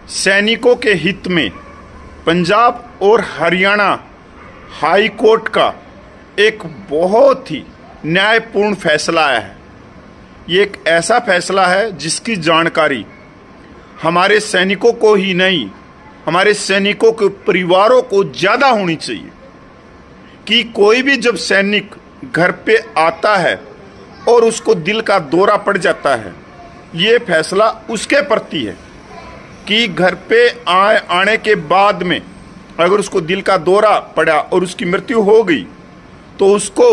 सैनिकों के हित में पंजाब और हरियाणा हाई कोर्ट का एक बहुत ही न्यायपूर्ण फैसला आया है। ये एक ऐसा फैसला है जिसकी जानकारी हमारे सैनिकों को ही नहीं, हमारे सैनिकों के परिवारों को ज्यादा होनी चाहिए कि कोई भी जब सैनिक घर पे आता है और उसको दिल का दौरा पड़ जाता है, ये फैसला उसके प्रति है कि घर पे आने के बाद में अगर उसको दिल का दौरा पड़ा और उसकी मृत्यु हो गई तो उसको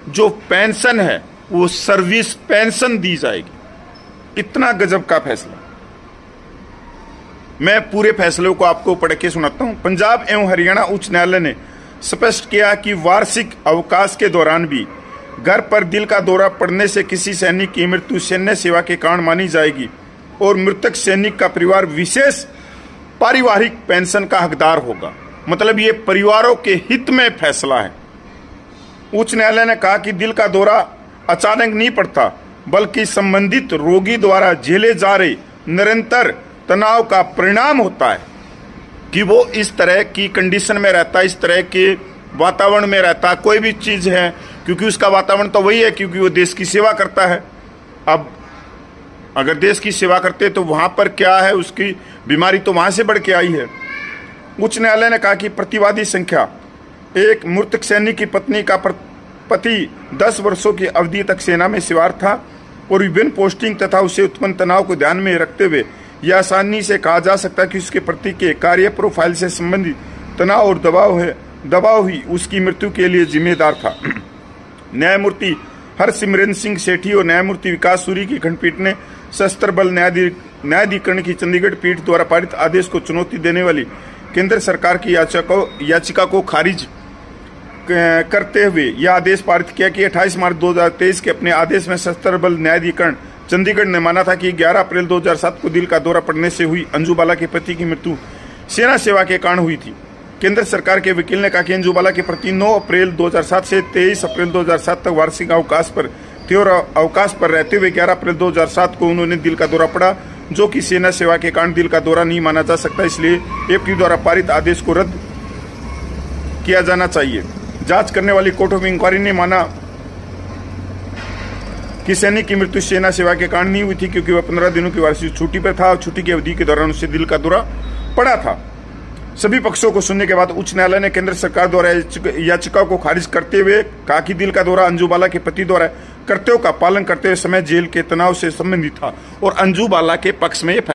जो पेंशन है वो सर्विस पेंशन दी जाएगी। इतना गजब का फैसला। मैं पूरे फैसले को आपको पढ़ के सुनाता हूं। पंजाब एवं हरियाणा उच्च न्यायालय ने स्पष्ट किया कि वार्षिक अवकाश के दौरान भी घर पर दिल का दौरा पड़ने से किसी सैनिक की मृत्यु सैन्य सेवा के कारण मानी जाएगी और मृतक सैनिक का परिवार विशेष पारिवारिक पेंशन का हकदार होगा। मतलब ये परिवारों के हित में फैसला है। उच्च न्यायालय ने कहा कि दिल का दौरा अचानक नहीं पड़ता, बल्कि संबंधित रोगी द्वारा झेले जा रहे निरंतर तनाव का परिणाम होता है कि वो इस तरह की कंडीशन में रहता है, इस तरह के वातावरण में रहता, कोई भी चीज है, क्योंकि उसका वातावरण तो वही है, क्योंकि वो देश की सेवा करता है। अब अगर देश की सेवा करते तो वहां पर क्या है, उसकी बीमारी तो वहां से बढ़ के आई है। उच्च न्यायालय ने कहा कि प्रतिवादी संख्या एक मृतक सैनिक की पत्नी का पति 10 वर्षों की अवधि तक सेना में सेवारत था और विभिन्न पोस्टिंग तथा उससे उत्पन्न तनाव को ध्यान में रखते हुए यह आसानी से कहा जा सकता है कि उसके प्रति के कार्य प्रोफाइल से संबंधित तनाव और दबाव ही उसकी मृत्यु के लिए जिम्मेदार था। न्यायमूर्ति हरसिमरन सिंह सेठी और न्यायमूर्ति विकास सूरी की खंडपीठ ने सशस्त्र बल न्यायाधिकरण की चंडीगढ़ पीठ द्वारा पारित आदेश को चुनौती देने वाली केंद्र सरकार की याचिका को खारिज करते हुए यह आदेश पारित किया कि 28 मार्च 2023 के अपने आदेश में सशस्त्र बल न्यायाधिकरण चंडीगढ़ ने माना था कि 11 अप्रैल 2007 को दिल का दौरा पड़ने से हुई अंजू बाला के पति की मृत्यु सेना सेवा के कारण हुई थी। केंद्र सरकार के वकील ने कहा कि अंजू बाला के प्रति 9 अप्रैल 2007 से 23 अप्रैल 2007 तक वार्षिक अवकाश पर रहते हुए 11 अप्रैल 2007 को उन्होंने दिल का दौरा पड़ा, जो कि सेना सेवा के कारण दिल का दौरा नहीं माना जा सकता। इसलिए एपी द्वारा पारित आदेश को रद्द किया जाना चाहिए। जांच करने वाली कोर्ट ऑफ इंक्वायरी ने माना कि सैनिक की मृत्यु सेना सेवा के कारण नहीं हुई थी, क्योंकि वह 15 दिनों की वार्षिक छुट्टी पर था और छुट्टी की अवधि के दौरान उसे दिल का दौरा पड़ा था। सभी पक्षों को सुनने के बाद उच्च न्यायालय ने केंद्र सरकार द्वारा याचिका को खारिज करते हुए कहा कि दिल का दौरा अंजू बाला के पति द्वारा कर्तव्यों का पालन करते हुए समय जेल के तनाव से संबंधित था और अंजू बाला के पक्ष में